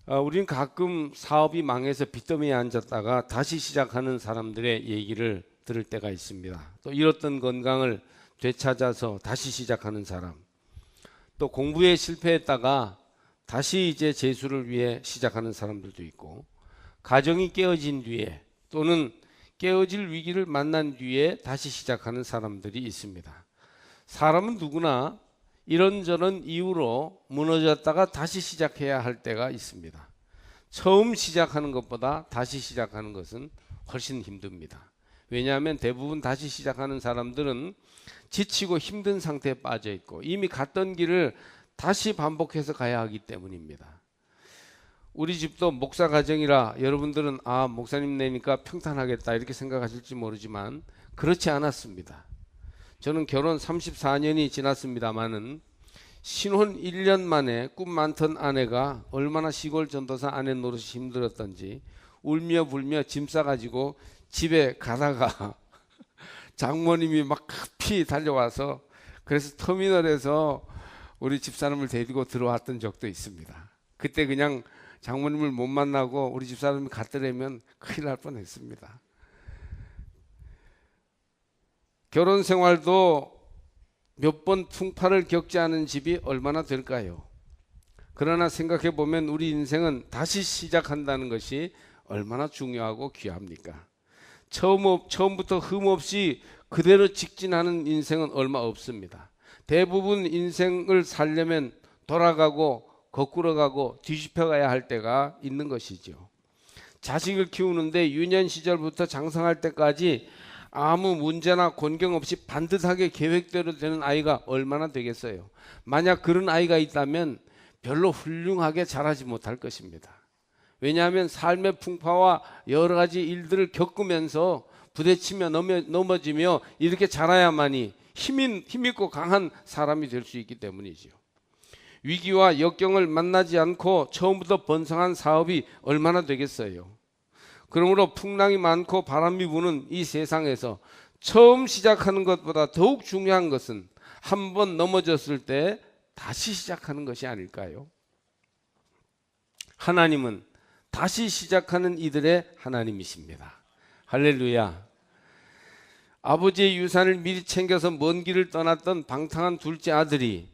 우리는 가끔 사업이 망해서 빚더미에 앉았다가 다시 시작하는 사람들의 얘기를 들을 때가 있습니다. 또 잃었던 건강을 되찾아서 다시 시작하는 사람, 또 공부에 실패했다가 다시 이제 재수를 위해 시작하는 사람들도 있고, 가정이 깨어진 뒤에 또는 깨어질 위기를 만난 뒤에 다시 시작하는 사람들이 있습니다. 사람은 누구나 이런저런 이유로 무너졌다가 다시 시작해야 할 때가 있습니다. 처음 시작하는 것보다 다시 시작하는 것은 훨씬 힘듭니다. 왜냐하면 대부분 다시 시작하는 사람들은 지치고 힘든 상태에 빠져 있고 이미 갔던 길을 다시 반복해서 가야 하기 때문입니다. 우리 집도 목사 가정이라 여러분들은 목사님 내니까 평탄하겠다 이렇게 생각하실지 모르지만 그렇지 않았습니다. 저는 결혼 34년이 지났습니다마는 신혼 1년 만에 꿈 많던 아내가 얼마나 시골 전도사 아내 노릇이 힘들었던지 울며 불며 짐 싸가지고 집에 가다가 장모님이 막 급히 달려와서 그래서 터미널에서 우리 집사람을 데리고 들어왔던 적도 있습니다. 그때 그냥 장모님을 못 만나고 우리 집사람이 갔더라면 큰일 날 뻔했습니다. 결혼 생활도 몇 번 풍파를 겪지 않은 집이 얼마나 될까요? 그러나 생각해 보면 우리 인생은 다시 시작한다는 것이 얼마나 중요하고 귀합니까? 처음부터 흠없이 그대로 직진하는 인생은 얼마 없습니다. 대부분 인생을 살려면 돌아가고 거꾸로 가고 뒤집혀 가야 할 때가 있는 것이죠. 자식을 키우는데 유년 시절부터 장성할 때까지 아무 문제나 곤경 없이 반듯하게 계획대로 되는 아이가 얼마나 되겠어요? 만약 그런 아이가 있다면 별로 훌륭하게 자라지 못할 것입니다. 왜냐하면 삶의 풍파와 여러 가지 일들을 겪으면서 부딪히며 넘어지며 이렇게 자라야만이 힘있고 강한 사람이 될 수 있기 때문이죠. 위기와 역경을 만나지 않고 처음부터 번성한 사업이 얼마나 되겠어요? 그러므로 풍랑이 많고 바람이 부는 이 세상에서 처음 시작하는 것보다 더욱 중요한 것은 한 번 넘어졌을 때 다시 시작하는 것이 아닐까요? 하나님은 다시 시작하는 이들의 하나님이십니다. 할렐루야. 아버지의 유산을 미리 챙겨서 먼 길을 떠났던 방탕한 둘째 아들이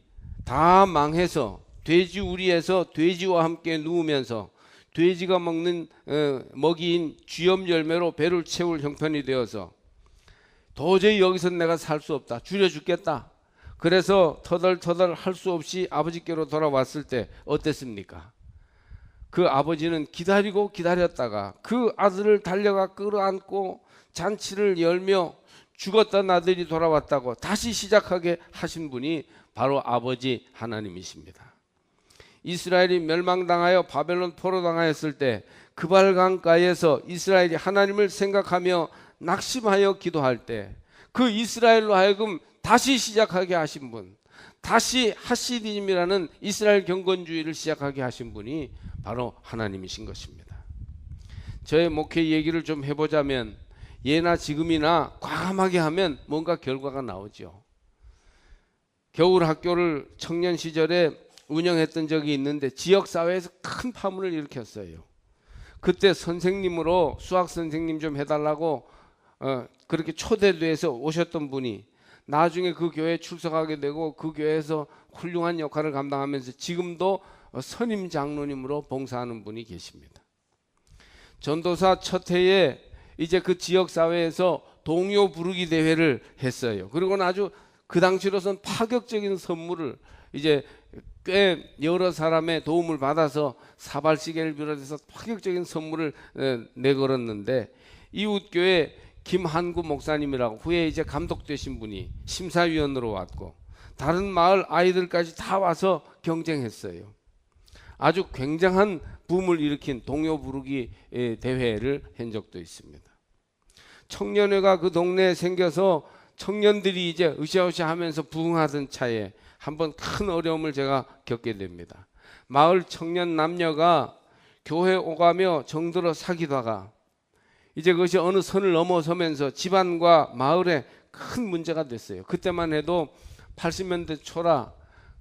다 망해서 돼지 우리에서 돼지와 함께 누우면서 돼지가 먹는 먹이인 쥐염 열매로 배를 채울 형편이 되어서 도저히 여기서 내가 살 수 없다, 줄여 죽겠다. 그래서 터덜터덜 할 수 없이 아버지께로 돌아왔을 때 어땠습니까? 그 아버지는 기다리고 기다렸다가 그 아들을 달려가 끌어안고 잔치를 열며 죽었던 아들이 돌아왔다고 다시 시작하게 하신 분이 바로 아버지 하나님이십니다. 이스라엘이 멸망당하여 바벨론 포로당하였을 때 그발강가에서 이스라엘이 하나님을 생각하며 낙심하여 기도할 때 그 이스라엘로 하여금 다시 시작하게 하신 분, 다시 하시디님이라는 이스라엘 경건주의를 시작하게 하신 분이 바로 하나님이신 것입니다. 저의 목회 얘기를 좀 해보자면 예나 지금이나 과감하게 하면 뭔가 결과가 나오죠. 겨울 학교를 청년 시절에 운영했던 적이 있는데 지역사회에서 큰 파문을 일으켰어요. 그때 선생님으로 수학 선생님 좀 해달라고 그렇게 초대돼서 오셨던 분이 나중에 그 교회에 출석하게 되고 그 교회에서 훌륭한 역할을 감당하면서 지금도 선임 장로님으로 봉사하는 분이 계십니다. 전도사 첫 해에 이제 그 지역사회에서 동요 부르기 대회를 했어요. 그리고는 아주 그 당시로선 파격적인 선물을 이제 꽤 여러 사람의 도움을 받아서 사발시계를 비롯해서 파격적인 선물을 내걸었는데 이웃교회 김한구 목사님이라고 후에 이제 감독 되신 분이 심사위원으로 왔고 다른 마을 아이들까지 다 와서 경쟁했어요. 아주 굉장한 붐을 일으킨 동요 부르기 대회를 한 적도 있습니다. 청년회가 그 동네에 생겨서 청년들이 이제 으쌰으쌰 하면서 부흥하던 차에 한번 큰 어려움을 제가 겪게 됩니다. 마을 청년 남녀가 교회 오가며 정들어 사귀다가 이제 그것이 어느 선을 넘어서면서 집안과 마을에 큰 문제가 됐어요. 그때만 해도 80년대 초라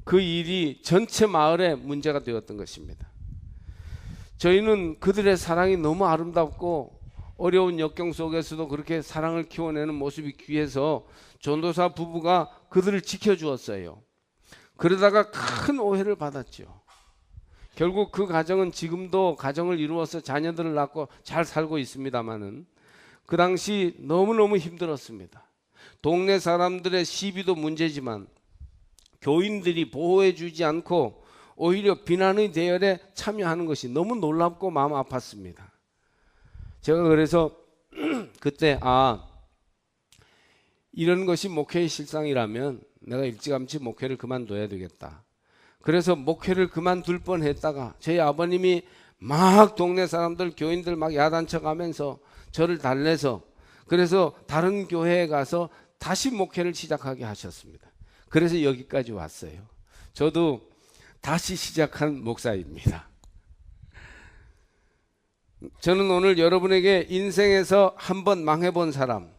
그 일이 전체 마을에 문제가 되었던 것입니다. 저희는 그들의 사랑이 너무 아름답고 어려운 역경 속에서도 그렇게 사랑을 키워내는 모습이 귀해서 전도사 부부가 그들을 지켜주었어요. 그러다가 큰 오해를 받았죠. 결국 그 가정은 지금도 가정을 이루어서 자녀들을 낳고 잘 살고 있습니다마는 그 당시 너무너무 힘들었습니다. 동네 사람들의 시비도 문제지만 교인들이 보호해 주지 않고 오히려 비난의 대열에 참여하는 것이 너무 놀랍고 마음 아팠습니다. 제가 그래서 그때 이런 것이 목회의 실상이라면 내가 일찌감치 목회를 그만둬야 되겠다. 그래서 목회를 그만둘 뻔했다가 저희 아버님이 막 동네 사람들 교인들 막 야단쳐 가면서 저를 달래서 그래서 다른 교회에 가서 다시 목회를 시작하게 하셨습니다. 그래서 여기까지 왔어요. 저도 다시 시작한 목사입니다. 저는 오늘 여러분에게 인생에서 한번 망해본 사람,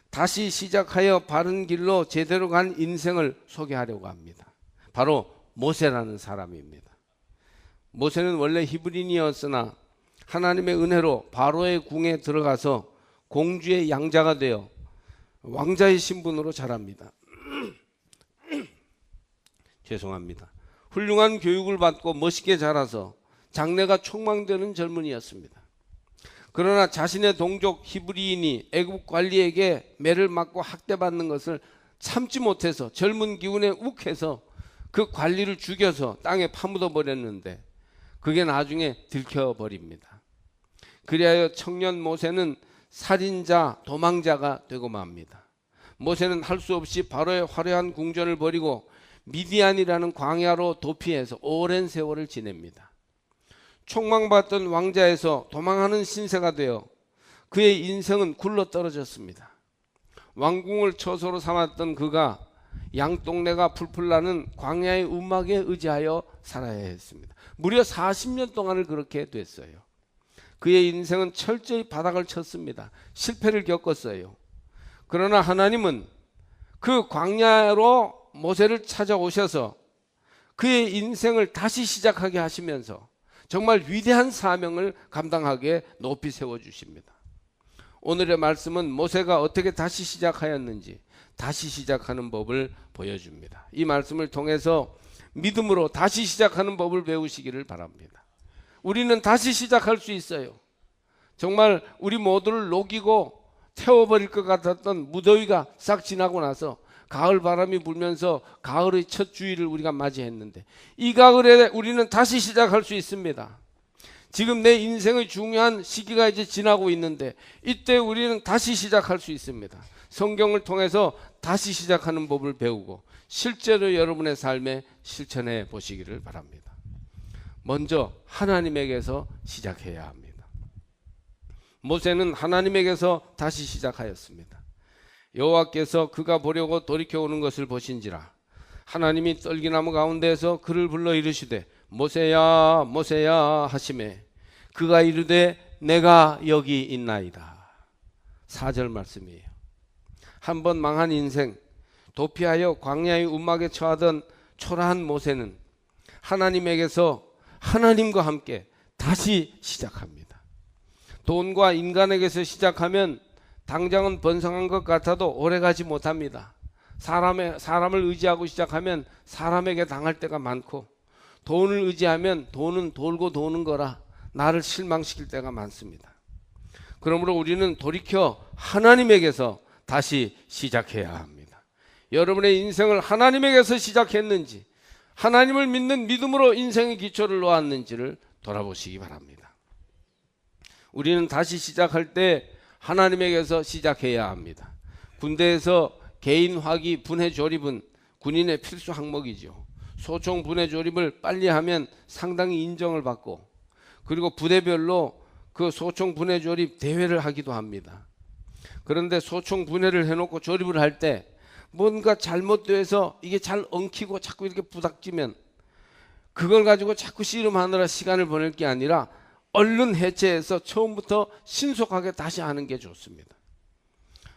다시 시작하여 바른 길로 제대로 간 인생을 소개하려고 합니다. 바로 모세라는 사람입니다. 모세는 원래 히브리인이었으나 하나님의 은혜로 바로의 궁에 들어가서 공주의 양자가 되어 왕자의 신분으로 자랍니다. 죄송합니다. 훌륭한 교육을 받고 멋있게 자라서 장래가 촉망되는 젊은이였습니다. 그러나 자신의 동족 히브리인이 애굽 관리에게 매를 맞고 학대받는 것을 참지 못해서 젊은 기운에 욱해서 그 관리를 죽여서 땅에 파묻어 버렸는데 그게 나중에 들켜버립니다. 그리하여 청년 모세는 살인자, 도망자가 되고 맙니다. 모세는 할 수 없이 바로의 화려한 궁전을 버리고 미디안이라는 광야로 도피해서 오랜 세월을 지냅니다. 총망받던 왕자에서 도망하는 신세가 되어 그의 인생은 굴러떨어졌습니다. 왕궁을 처소로 삼았던 그가 양동네가 풀풀 나는 광야의 움막에 의지하여 살아야 했습니다. 무려 40년 동안을 그렇게 됐어요. 그의 인생은 철저히 바닥을 쳤습니다. 실패를 겪었어요. 그러나 하나님은 그 광야로 모세를 찾아오셔서 그의 인생을 다시 시작하게 하시면서 정말 위대한 사명을 감당하게 높이 세워주십니다. 오늘의 말씀은 모세가 어떻게 다시 시작하였는지 다시 시작하는 법을 보여줍니다. 이 말씀을 통해서 믿음으로 다시 시작하는 법을 배우시기를 바랍니다. 우리는 다시 시작할 수 있어요. 정말 우리 모두를 녹이고 태워버릴 것 같았던 무더위가 싹 지나고 나서 가을 바람이 불면서 가을의 첫 주일을 우리가 맞이했는데 이 가을에 우리는 다시 시작할 수 있습니다. 지금 내 인생의 중요한 시기가 이제 지나고 있는데 이때 우리는 다시 시작할 수 있습니다. 성경을 통해서 다시 시작하는 법을 배우고 실제로 여러분의 삶에 실천해 보시기를 바랍니다. 먼저 하나님에게서 시작해야 합니다. 모세는 하나님에게서 다시 시작하였습니다. 여호와께서 그가 보려고 돌이켜 오는 것을 보신지라 하나님이 떨기나무 가운데에서 그를 불러 이르시되 모세야 모세야 하시매 그가 이르되 내가 여기 있나이다. 4절 말씀이에요. 한번 망한 인생, 도피하여 광야의 움막에 처하던 초라한 모세는 하나님에게서 하나님과 함께 다시 시작합니다. 돈과 인간에게서 시작하면 당장은 번성한 것 같아도 오래가지 못합니다. 사람을 의지하고 시작하면 사람에게 당할 때가 많고 돈을 의지하면 돈은 돌고 도는 거라 나를 실망시킬 때가 많습니다. 그러므로 우리는 돌이켜 하나님에게서 다시 시작해야 합니다. 여러분의 인생을 하나님에게서 시작했는지 하나님을 믿는 믿음으로 인생의 기초를 놓았는지를 돌아보시기 바랍니다. 우리는 다시 시작할 때 하나님에게서 시작해야 합니다. 군대에서 개인 화기 분해 조립은 군인의 필수 항목이죠. 소총 분해 조립을 빨리 하면 상당히 인정을 받고 그리고 부대별로 그 소총 분해 조립 대회를 하기도 합니다. 그런데 소총 분해를 해놓고 조립을 할 때 뭔가 잘못돼서 이게 잘 엉키고 자꾸 이렇게 부닥치면 그걸 가지고 자꾸 씨름하느라 시간을 보낼 게 아니라 얼른 해체해서 처음부터 신속하게 다시 하는 게 좋습니다.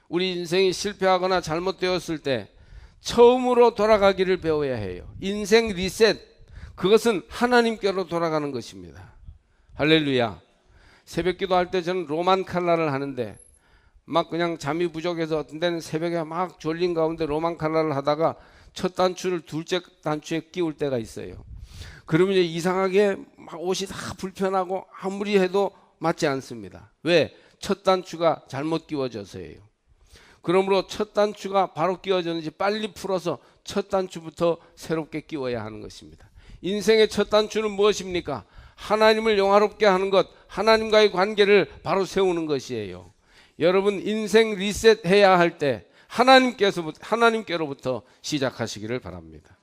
우리 인생이 실패하거나 잘못되었을 때 처음으로 돌아가기를 배워야 해요. 인생 리셋, 그것은 하나님께로 돌아가는 것입니다. 할렐루야. 새벽 기도할 때 저는 로만 칼라를 하는데 막 그냥 잠이 부족해서 어떤 데는 새벽에 막 졸린 가운데 로만 칼라를 하다가 첫 단추를 둘째 단추에 끼울 때가 있어요. 그러면 이제 이상하게 막 옷이 다 불편하고 아무리 해도 맞지 않습니다. 왜? 첫 단추가 잘못 끼워져서예요. 그러므로 첫 단추가 바로 끼워졌는지 빨리 풀어서 첫 단추부터 새롭게 끼워야 하는 것입니다. 인생의 첫 단추는 무엇입니까? 하나님을 영화롭게 하는 것, 하나님과의 관계를 바로 세우는 것이에요. 여러분 인생 리셋해야 할 때 하나님께로부터 시작하시기를 바랍니다.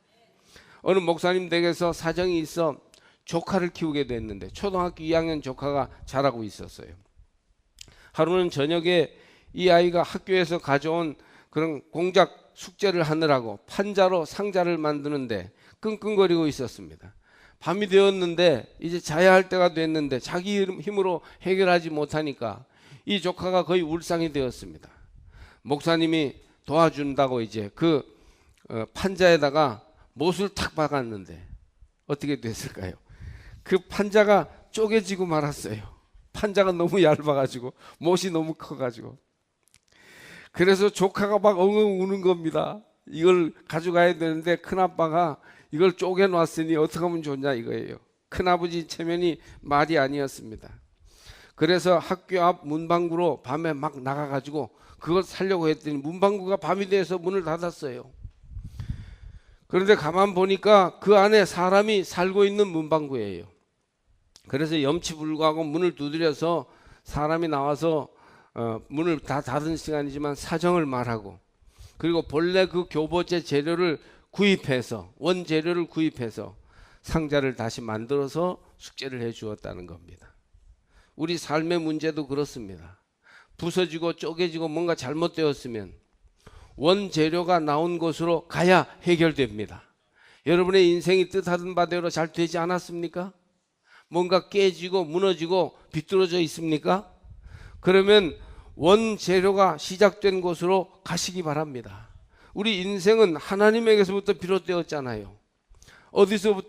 어느 목사님 댁에서 사정이 있어 조카를 키우게 됐는데 초등학교 2학년 조카가 자라고 있었어요. 하루는 저녁에 이 아이가 학교에서 가져온 그런 공작 숙제를 하느라고 판자로 상자를 만드는데 끙끙거리고 있었습니다. 밤이 되었는데 이제 자야 할 때가 됐는데 자기 힘으로 해결하지 못하니까 이 조카가 거의 울상이 되었습니다. 목사님이 도와준다고 이제 그 판자에다가 못을 탁 박았는데 어떻게 됐을까요? 그 판자가 쪼개지고 말았어요. 판자가 너무 얇아가지고 못이 너무 커가지고. 그래서 조카가 막 엉엉 우는 겁니다. 이걸 가져가야 되는데 큰아빠가 이걸 쪼개놨으니 어떻게 하면 좋냐 이거예요. 큰아버지 체면이 말이 아니었습니다. 그래서 학교 앞 문방구로 밤에 막 나가가지고 그걸 사려고 했더니 문방구가 밤이 돼서 문을 닫았어요. 그런데 가만 보니까 그 안에 사람이 살고 있는 문방구예요. 그래서 염치불구하고 문을 두드려서 사람이 나와서 문을 다 닫은 시간이지만 사정을 말하고 그리고 본래 그 교보제 재료를 구입해서 원재료를 구입해서 상자를 다시 만들어서 숙제를 해 주었다는 겁니다. 우리 삶의 문제도 그렇습니다. 부서지고 쪼개지고 뭔가 잘못되었으면 원재료가 나온 곳으로 가야 해결됩니다. 여러분의 인생이 뜻하던 바대로 잘 되지 않았습니까? 뭔가 깨지고 무너지고 비뚤어져 있습니까? 그러면 원재료가 시작된 곳으로 가시기 바랍니다. 우리 인생은 하나님에게서부터 비롯되었잖아요. 어디서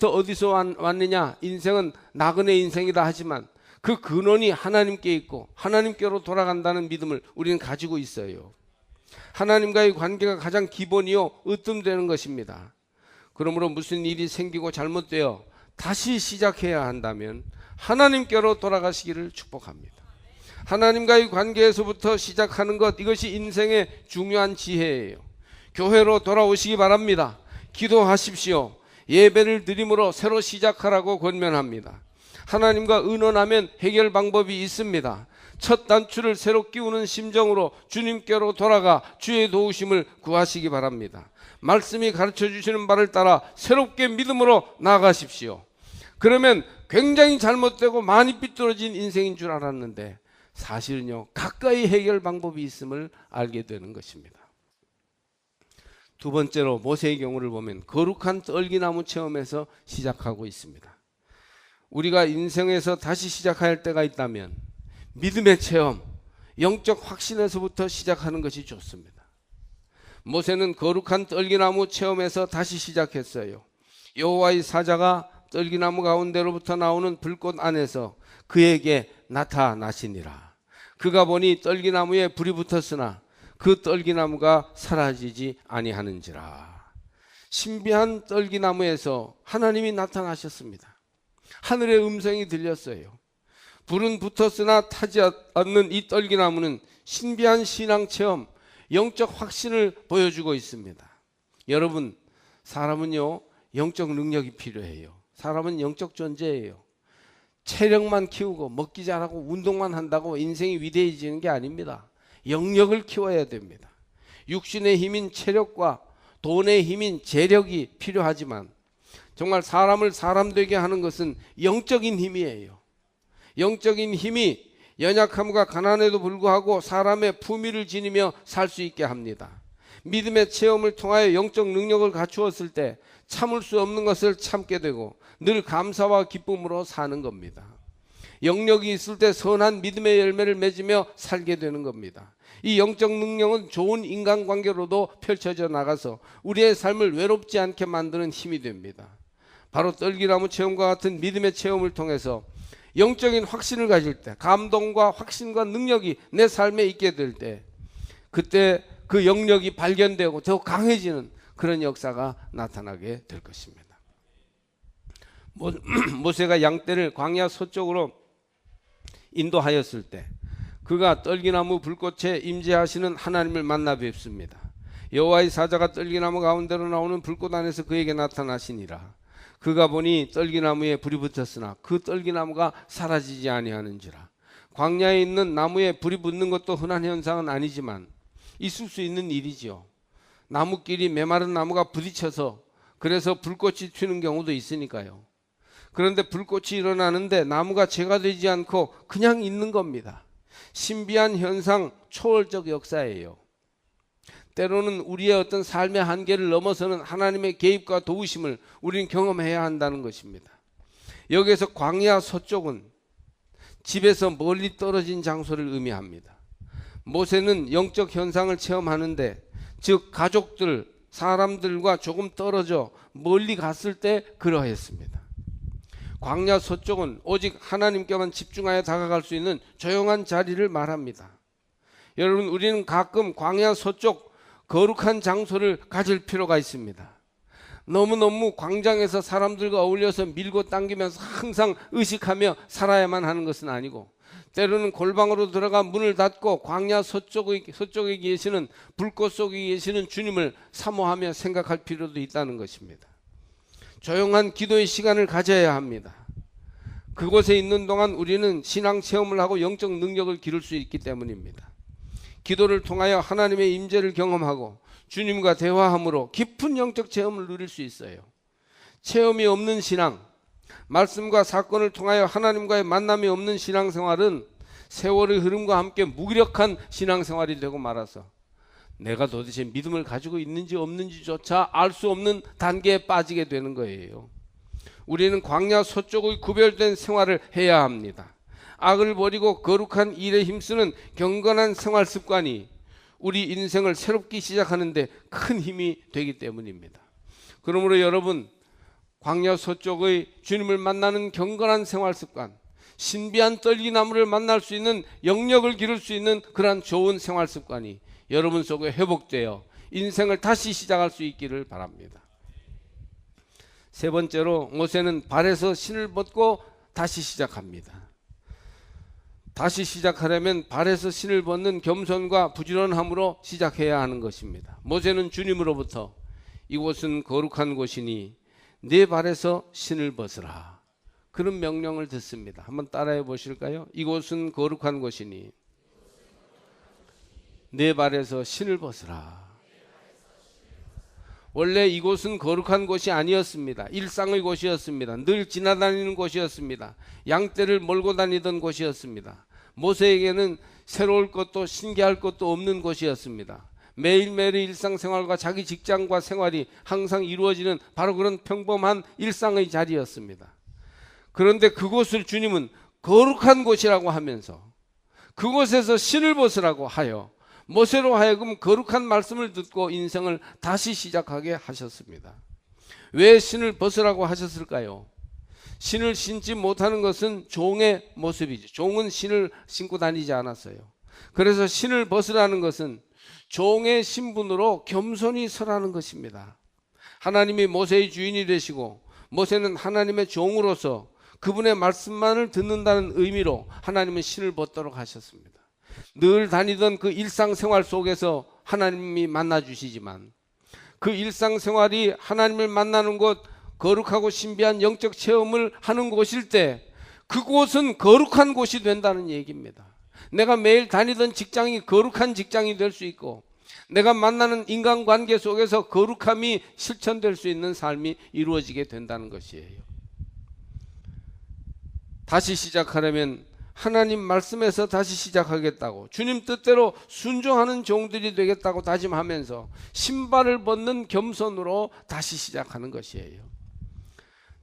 왔느냐? 인생은 나그네 인생이다 하지만 그 근원이 하나님께 있고 하나님께로 돌아간다는 믿음을 우리는 가지고 있어요. 하나님과의 관계가 가장 기본이요 으뜸되는 것입니다. 그러므로 무슨 일이 생기고 잘못되어 다시 시작해야 한다면 하나님께로 돌아가시기를 축복합니다. 하나님과의 관계에서부터 시작하는 것, 이것이 인생의 중요한 지혜예요. 교회로 돌아오시기 바랍니다. 기도하십시오. 예배를 드림으로 새로 시작하라고 권면합니다. 하나님과 의논하면 해결 방법이 있습니다. 첫 단추를 새로 끼우는 심정으로 주님께로 돌아가 주의 도우심을 구하시기 바랍니다. 말씀이 가르쳐 주시는 바를 따라 새롭게 믿음으로 나아가십시오. 그러면 굉장히 잘못되고 많이 삐뚤어진 인생인 줄 알았는데 사실은요 가까이 해결 방법이 있음을 알게 되는 것입니다. 두 번째로 모세의 경우를 보면 거룩한 떨기나무 체험에서 시작하고 있습니다. 우리가 인생에서 다시 시작할 때가 있다면 믿음의 체험, 영적 확신에서부터 시작하는 것이 좋습니다. 모세는 거룩한 떨기나무 체험에서 다시 시작했어요. 여호와의 사자가 떨기나무 가운데로부터 나오는 불꽃 안에서 그에게 나타나시니라. 그가 보니 떨기나무에 불이 붙었으나 그 떨기나무가 사라지지 아니하는지라. 신비한 떨기나무에서 하나님이 나타나셨습니다. 하늘의 음성이 들렸어요. 불은 붙었으나 타지 않는 이 떨기나무는 신비한 신앙 체험, 영적 확신을 보여주고 있습니다. 여러분, 사람은요 영적 능력이 필요해요. 사람은 영적 존재예요. 체력만 키우고 먹기 잘하고 운동만 한다고 인생이 위대해지는 게 아닙니다. 영역을 키워야 됩니다. 육신의 힘인 체력과 돈의 힘인 재력이 필요하지만 정말 사람을 사람 되게 하는 것은 영적인 힘이에요. 영적인 힘이 연약함과 가난에도 불구하고 사람의 품위를 지니며 살 수 있게 합니다. 믿음의 체험을 통하여 영적 능력을 갖추었을 때 참을 수 없는 것을 참게 되고 늘 감사와 기쁨으로 사는 겁니다. 영역이 있을 때 선한 믿음의 열매를 맺으며 살게 되는 겁니다. 이 영적 능력은 좋은 인간관계로도 펼쳐져 나가서 우리의 삶을 외롭지 않게 만드는 힘이 됩니다. 바로 떨기나무 체험과 같은 믿음의 체험을 통해서 영적인 확신을 가질 때, 감동과 확신과 능력이 내 삶에 있게 될 때, 그때 그 영역이 발견되고 더 강해지는 그런 역사가 나타나게 될 것입니다. 모세가 양떼를 광야 서쪽으로 인도하였을 때 그가 떨기나무 불꽃에 임재하시는 하나님을 만나 뵙습니다. 여호와의 사자가 떨기나무 가운데로 나오는 불꽃 안에서 그에게 나타나시니라. 그가 보니 떨기나무에 불이 붙었으나 그 떨기나무가 사라지지 아니하는지라. 광야에 있는 나무에 불이 붙는 것도 흔한 현상은 아니지만 있을 수 있는 일이지요. 나무끼리 메마른 나무가 부딪혀서 그래서 불꽃이 튀는 경우도 있으니까요. 그런데 불꽃이 일어나는데 나무가 제가 되지 않고 그냥 있는 겁니다. 신비한 현상, 초월적 역사예요. 때로는 우리의 어떤 삶의 한계를 넘어서는 하나님의 개입과 도우심을 우리는 경험해야 한다는 것입니다. 여기에서 광야 서쪽은 집에서 멀리 떨어진 장소를 의미합니다. 모세는 영적 현상을 체험하는데, 즉 가족들, 사람들과 조금 떨어져 멀리 갔을 때 그러했습니다. 광야 서쪽은 오직 하나님께만 집중하여 다가갈 수 있는 조용한 자리를 말합니다. 여러분, 우리는 가끔 광야 서쪽 거룩한 장소를 가질 필요가 있습니다. 너무너무 광장에서 사람들과 어울려서 밀고 당기면서 항상 의식하며 살아야만 하는 것은 아니고, 때로는 골방으로 들어가 문을 닫고 광야 서쪽에 계시는 불꽃 속에 계시는 주님을 사모하며 생각할 필요도 있다는 것입니다. 조용한 기도의 시간을 가져야 합니다. 그곳에 있는 동안 우리는 신앙 체험을 하고 영적 능력을 기를 수 있기 때문입니다. 기도를 통하여 하나님의 임재를 경험하고 주님과 대화함으로 깊은 영적 체험을 누릴 수 있어요. 체험이 없는 신앙, 말씀과 사건을 통하여 하나님과의 만남이 없는 신앙생활은 세월의 흐름과 함께 무기력한 신앙생활이 되고 말아서 내가 도대체 믿음을 가지고 있는지 없는지조차 알 수 없는 단계에 빠지게 되는 거예요. 우리는 광야 서쪽의 구별된 생활을 해야 합니다. 악을 버리고 거룩한 일에 힘쓰는 경건한 생활 습관이 우리 인생을 새롭게 시작하는데 큰 힘이 되기 때문입니다. 그러므로 여러분, 광야 서쪽의 주님을 만나는 경건한 생활 습관, 신비한 떨기나무를 만날 수 있는 영역을 기를 수 있는 그러한 좋은 생활 습관이 여러분 속에 회복되어 인생을 다시 시작할 수 있기를 바랍니다. 세 번째로 모세는 발에서 신을 벗고 다시 시작합니다. 다시 시작하려면 발에서 신을 벗는 겸손과 부지런함으로 시작해야 하는 것입니다. 모세는 주님으로부터 이곳은 거룩한 곳이니 네 발에서 신을 벗으라, 그런 명령을 듣습니다. 한번 따라해 보실까요? 이곳은 거룩한 곳이니 네 발에서 신을 벗으라. 원래 이곳은 거룩한 곳이 아니었습니다. 일상의 곳이었습니다. 늘 지나다니는 곳이었습니다. 양떼를 몰고 다니던 곳이었습니다. 모세에게는 새로울 것도 신기할 것도 없는 곳이었습니다. 매일매일의 일상생활과 자기 직장과 생활이 항상 이루어지는 바로 그런 평범한 일상의 자리였습니다. 그런데 그곳을 주님은 거룩한 곳이라고 하면서 그곳에서 신을 벗으라고 하여 모세로 하여금 거룩한 말씀을 듣고 인생을 다시 시작하게 하셨습니다. 왜 신을 벗으라고 하셨을까요? 신을 신지 못하는 것은 종의 모습이죠. 종은 신을 신고 다니지 않았어요. 그래서 신을 벗으라는 것은 종의 신분으로 겸손히 서라는 것입니다. 하나님이 모세의 주인이 되시고 모세는 하나님의 종으로서 그분의 말씀만을 듣는다는 의미로 하나님은 신을 벗도록 하셨습니다. 늘 다니던 그 일상생활 속에서 하나님이 만나주시지만 그 일상생활이 하나님을 만나는 곳, 거룩하고 신비한 영적 체험을 하는 곳일 때 그곳은 거룩한 곳이 된다는 얘기입니다. 내가 매일 다니던 직장이 거룩한 직장이 될 수 있고 내가 만나는 인간관계 속에서 거룩함이 실천될 수 있는 삶이 이루어지게 된다는 것이에요. 다시 시작하려면 하나님 말씀에서 다시 시작하겠다고, 주님 뜻대로 순종하는 종들이 되겠다고 다짐하면서 신발을 벗는 겸손으로 다시 시작하는 것이에요.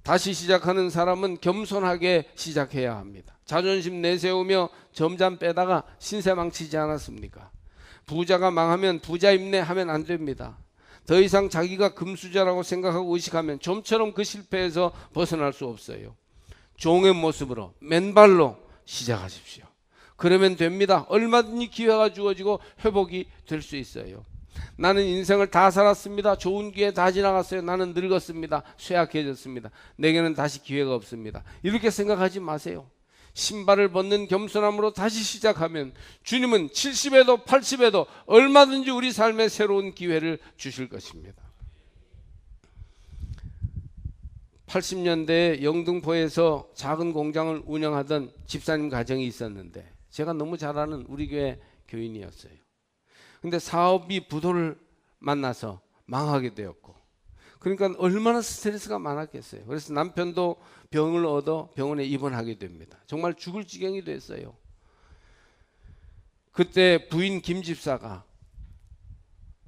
다시 시작하는 사람은 겸손하게 시작해야 합니다. 자존심 내세우며 점잠 빼다가 신세 망치지 않았습니까? 부자가 망하면 부자임내 하면 안 됩니다. 더 이상 자기가 금수저라고 생각하고 의식하면 좀처럼 그 실패에서 벗어날 수 없어요. 종의 모습으로 맨발로 시작하십시오. 그러면 됩니다. 얼마든지 기회가 주어지고 회복이 될 수 있어요. 나는 인생을 다 살았습니다. 좋은 기회 다 지나갔어요. 나는 늙었습니다. 쇠약해졌습니다. 내게는 다시 기회가 없습니다. 이렇게 생각하지 마세요. 신발을 벗는 겸손함으로 다시 시작하면 주님은 70에도 80에도 얼마든지 우리 삶에 새로운 기회를 주실 것입니다. 80년대에 영등포에서 작은 공장을 운영하던 집사님 가정이 있었는데 제가 너무 잘 아는 우리 교회 교인이었어요. 근데 사업이 부도를 만나서 망하게 되었고, 그러니까 얼마나 스트레스가 많았겠어요. 그래서 남편도 병을 얻어 병원에 입원하게 됩니다. 정말 죽을 지경이 됐어요. 그때 부인 김 집사가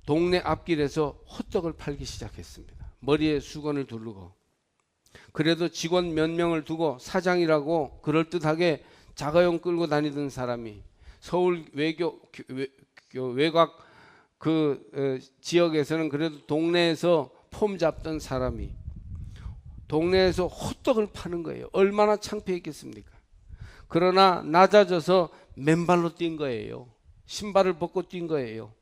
동네 앞길에서 호떡을 팔기 시작했습니다. 머리에 수건을 두르고. 그래도 직원 몇 명을 두고 사장이라고 그럴듯하게 자가용 끌고 다니던 사람이 서울 외곽 지역에서는 그래도 동네에서 폼 잡던 사람이 동네에서 호떡을 파는 거예요. 얼마나 창피했겠습니까? 그러나 낮아져서 맨발로 뛴 거예요. 신발을 벗고 뛴 거예요.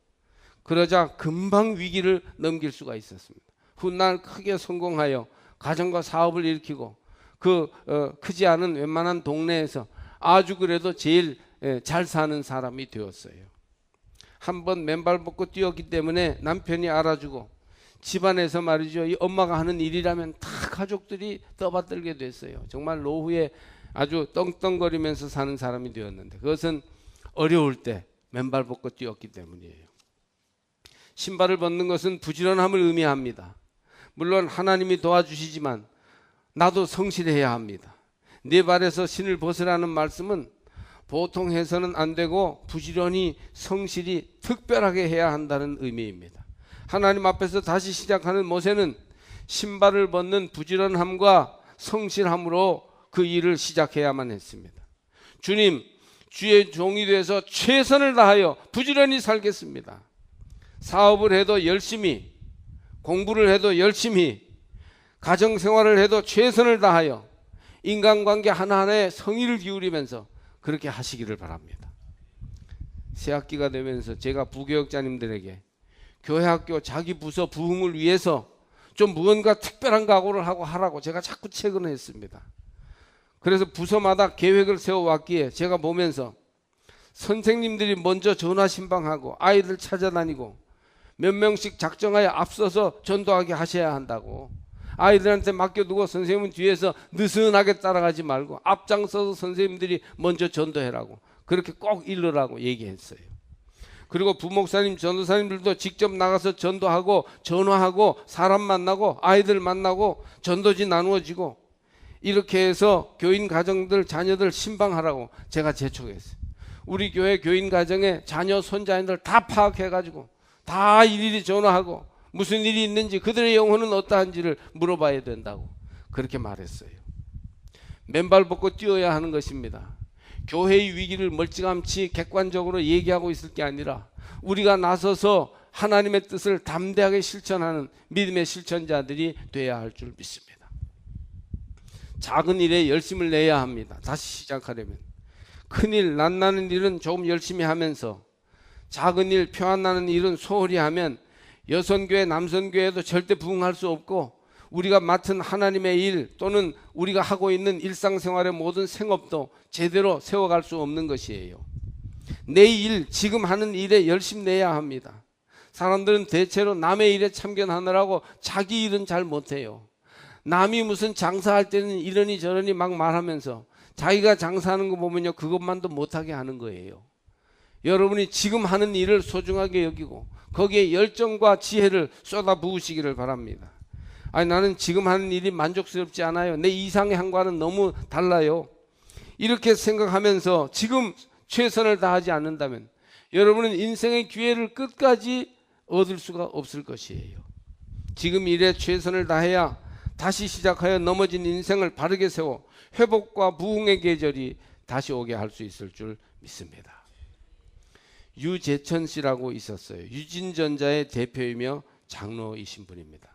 그러자 금방 위기를 넘길 수가 있었습니다. 훗날 크게 성공하여 가정과 사업을 일으키고 크지 않은 웬만한 동네에서 아주 그래도 제일 잘 사는 사람이 되었어요. 한번 맨발 벗고 뛰었기 때문에 남편이 알아주고 집안에서 말이죠, 이 엄마가 하는 일이라면 다 가족들이 떠받들게 됐어요. 정말 노후에 아주 떵떵거리면서 사는 사람이 되었는데 그것은 어려울 때 맨발 벗고 뛰었기 때문이에요. 신발을 벗는 것은 부지런함을 의미합니다. 물론 하나님이 도와주시지만 나도 성실해야 합니다. 네 발에서 신을 벗으라는 말씀은 보통 해서는 안 되고 부지런히 성실히 특별하게 해야 한다는 의미입니다. 하나님 앞에서 다시 시작하는 모세는 신발을 벗는 부지런함과 성실함으로 그 일을 시작해야만 했습니다. 주님, 주의 종이 돼서 최선을 다하여 부지런히 살겠습니다. 사업을 해도 열심히, 공부를 해도 열심히, 가정생활을 해도 최선을 다하여 인간관계 하나하나에 성의를 기울이면서 그렇게 하시기를 바랍니다. 새학기가 되면서 제가 부교역자님들에게 교회학교 자기 부서 부흥을 위해서 좀 무언가 특별한 각오를 하고 하라고 제가 자꾸 책을 했습니다. 그래서 부서마다 계획을 세워왔기에 제가 보면서 선생님들이 먼저 전화 신방하고 아이들 찾아다니고 몇 명씩 작정하여 앞서서 전도하게 하셔야 한다고, 아이들한테 맡겨두고 선생님은 뒤에서 느슨하게 따라가지 말고 앞장서서 선생님들이 먼저 전도해라고, 그렇게 꼭 이르라고 얘기했어요. 그리고 부목사님, 전도사님들도 직접 나가서 전도하고 전화하고 사람 만나고 아이들 만나고 전도지 나누어지고 이렇게 해서 교인 가정들 자녀들 신방하라고 제가 재촉했어요. 우리 교회 교인 가정에 자녀 손자인들 다 파악해가지고 다 일일이 전화하고 무슨 일이 있는지 그들의 영혼은 어떠한지를 물어봐야 된다고 그렇게 말했어요. 맨발 벗고 뛰어야 하는 것입니다. 교회의 위기를 멀찌감치 객관적으로 얘기하고 있을 게 아니라 우리가 나서서 하나님의 뜻을 담대하게 실천하는 믿음의 실천자들이 돼야 할 줄 믿습니다. 작은 일에 열심을 내야 합니다. 다시 시작하려면. 큰일, 난나는 일은 조금 열심히 하면서 작은 일, 표 안 나는 일은 소홀히 하면 여선교회, 남선교회도 절대 부흥할 수 없고 우리가 맡은 하나님의 일 또는 우리가 하고 있는 일상생활의 모든 생업도 제대로 세워갈 수 없는 것이에요. 내 일, 지금 하는 일에 열심 내야 합니다. 사람들은 대체로 남의 일에 참견하느라고 자기 일은 잘 못해요. 남이 무슨 장사할 때는 이러니 저러니 막 말하면서 자기가 장사하는 거 보면요, 그것만도 못하게 하는 거예요. 여러분이 지금 하는 일을 소중하게 여기고 거기에 열정과 지혜를 쏟아 부으시기를 바랍니다. 아니, 나는 지금 하는 일이 만족스럽지 않아요. 내 이상의 한과는 너무 달라요. 이렇게 생각하면서 지금 최선을 다하지 않는다면 여러분은 인생의 기회를 끝까지 얻을 수가 없을 것이에요. 지금 일에 최선을 다해야 다시 시작하여 넘어진 인생을 바르게 세워 회복과 부흥의 계절이 다시 오게 할 수 있을 줄 믿습니다. 유재천 씨라고 있었어요. 유진전자의 대표이며 장로이신 분입니다.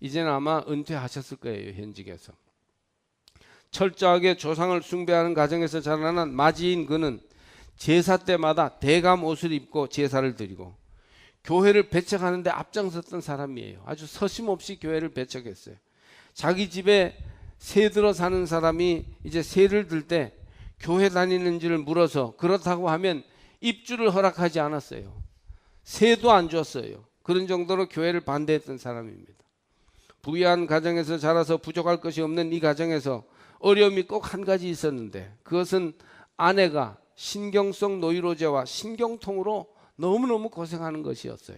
이제는 아마 은퇴하셨을 거예요, 현직에서. 철저하게 조상을 숭배하는 가정에서 자라난 마지인 그는 제사 때마다 대감 옷을 입고 제사를 드리고 교회를 배척하는데 앞장섰던 사람이에요. 아주 서심없이 교회를 배척했어요. 자기 집에 새 들어 사는 사람이 이제 새를 들 때 교회 다니는지를 물어서 그렇다고 하면 입주를 허락하지 않았어요. 새도 안 줬어요. 그런 정도로 교회를 반대했던 사람입니다. 부유한 가정에서 자라서 부족할 것이 없는 이 가정에서 어려움이 꼭 한 가지 있었는데, 그것은 아내가 신경성 노이로제와 신경통으로 너무너무 고생하는 것이었어요.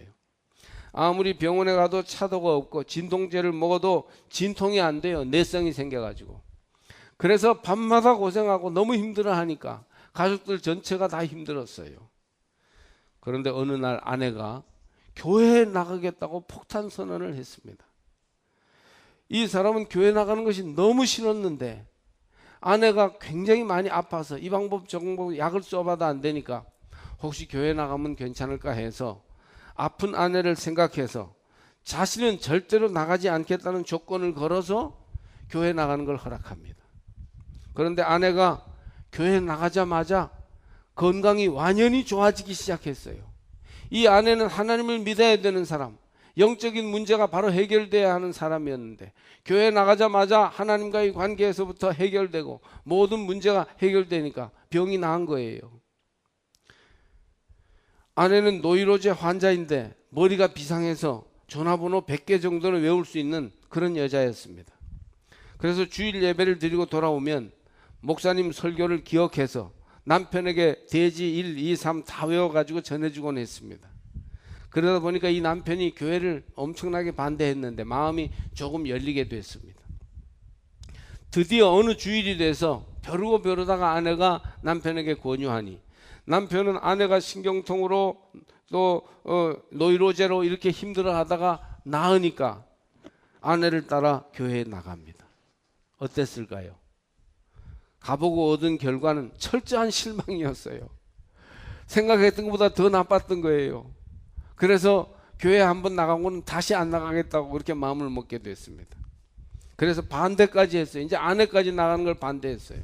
아무리 병원에 가도 차도가 없고 진통제를 먹어도 진통이 안 돼요. 내성이 생겨가지고. 그래서 밤마다 고생하고 너무 힘들어하니까 가족들 전체가 다 힘들었어요. 그런데 어느 날 아내가 교회에 나가겠다고 폭탄 선언을 했습니다. 이 사람은 교회 나가는 것이 너무 싫었는데 아내가 굉장히 많이 아파서 이 방법 저 방법 약을 써봐도 안 되니까 혹시 교회 나가면 괜찮을까 해서 아픈 아내를 생각해서 자신은 절대로 나가지 않겠다는 조건을 걸어서 교회 나가는 걸 허락합니다. 그런데 아내가 교회 나가자마자 건강이 완연히 좋아지기 시작했어요. 이 아내는 하나님을 믿어야 되는 사람, 영적인 문제가 바로 해결돼야 하는 사람이었는데 교회 나가자마자 하나님과의 관계에서부터 해결되고 모든 문제가 해결되니까 병이 나은 거예요. 아내는 노이로제 환자인데 머리가 비상해서 전화번호 100개 정도는 외울 수 있는 그런 여자였습니다. 그래서 주일 예배를 드리고 돌아오면 목사님 설교를 기억해서 남편에게 대지 1, 2, 3 다 외워가지고 전해주곤 했습니다. 그러다 보니까 이 남편이 교회를 엄청나게 반대했는데 마음이 조금 열리게 됐습니다. 드디어 어느 주일이 돼서 벼르다가 아내가 남편에게 권유하니 남편은 아내가 신경통으로 또 노이로제로 이렇게 힘들어하다가 나으니까 아내를 따라 교회에 나갑니다. 어땠을까요? 가보고 얻은 결과는 철저한 실망이었어요. 생각했던 것보다 더 나빴던 거예요. 그래서 교회 한번 나가고는 다시 안 나가겠다고 그렇게 마음을 먹게 됐습니다. 그래서 반대까지 했어요. 이제 아내까지 나가는 걸 반대했어요.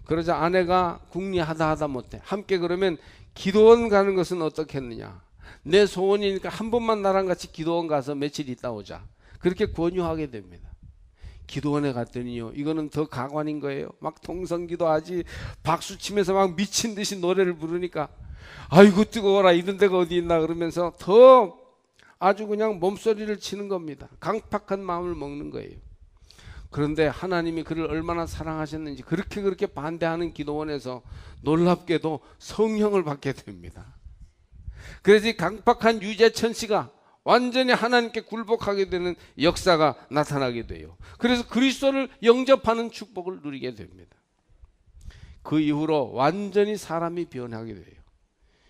그러자 아내가 궁리하다 못해 함께 그러면 기도원 가는 것은 어떻겠느냐. 내 소원이니까 한 번만 나랑 같이 기도원 가서 며칠 있다 오자. 그렇게 권유하게 됩니다. 기도원에 갔더니요, 이거는 더 가관인 거예요. 막 통성기도하지, 박수 치면서 막 미친 듯이 노래를 부르니까 아이고 뜨거워라, 이런 데가 어디 있나 그러면서 더 아주 그냥 몸소리를 치는 겁니다. 강팍한 마음을 먹는 거예요. 그런데 하나님이 그를 얼마나 사랑하셨는지 그렇게 반대하는 기도원에서 놀랍게도 성령을 받게 됩니다. 그래서 이 강팍한 유재천 씨가 완전히 하나님께 굴복하게 되는 역사가 나타나게 돼요. 그래서 그리스도를 영접하는 축복을 누리게 됩니다. 그 이후로 완전히 사람이 변하게 돼요.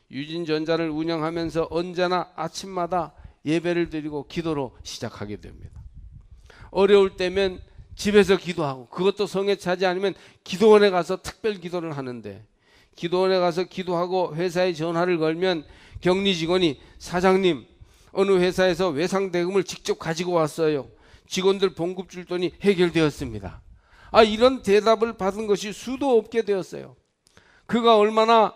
유진전자를 운영하면서 언제나 아침마다 예배를 드리고 기도로 시작하게 됩니다. 어려울 때면 집에서 기도하고, 그것도 성에 차지 않으면 기도원에 가서 특별 기도를 하는데, 기도원에 가서 기도하고 회사에 전화를 걸면 격리 직원이 사장님 어느 회사에서 외상대금을 직접 가지고 왔어요. 직원들 봉급 줄 돈이 해결되었습니다. 이런 대답을 받은 것이 수도 없게 되었어요. 그가 얼마나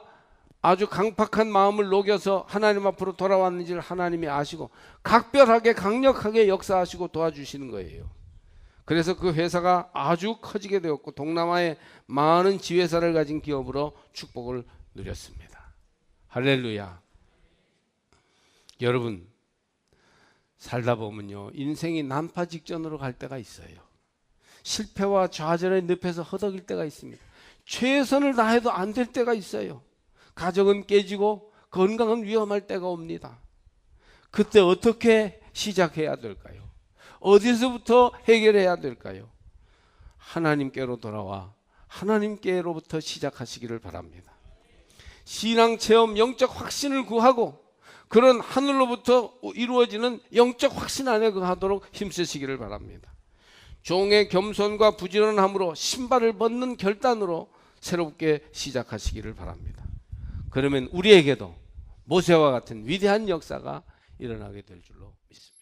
아주 강팍한 마음을 녹여서 하나님 앞으로 돌아왔는지를 하나님이 아시고 각별하게 강력하게 역사하시고 도와주시는 거예요. 그래서 그 회사가 아주 커지게 되었고 동남아에 많은 지회사를 가진 기업으로 축복을 누렸습니다. 할렐루야. 여러분, 살다 보면요, 인생이 난파 직전으로 갈 때가 있어요. 실패와 좌절의 늪에서 허덕일 때가 있습니다. 최선을 다해도 안 될 때가 있어요. 가정은 깨지고 건강은 위험할 때가 옵니다. 그때 어떻게 시작해야 될까요? 어디서부터 해결해야 될까요? 하나님께로 돌아와 하나님께로부터 시작하시기를 바랍니다. 신앙 체험, 영적 확신을 구하고 그런 하늘로부터 이루어지는 영적 확신 안에 거하도록 힘쓰시기를 바랍니다. 종의 겸손과 부지런함으로 신발을 벗는 결단으로 새롭게 시작하시기를 바랍니다. 그러면 우리에게도 모세와 같은 위대한 역사가 일어나게 될 줄로 믿습니다.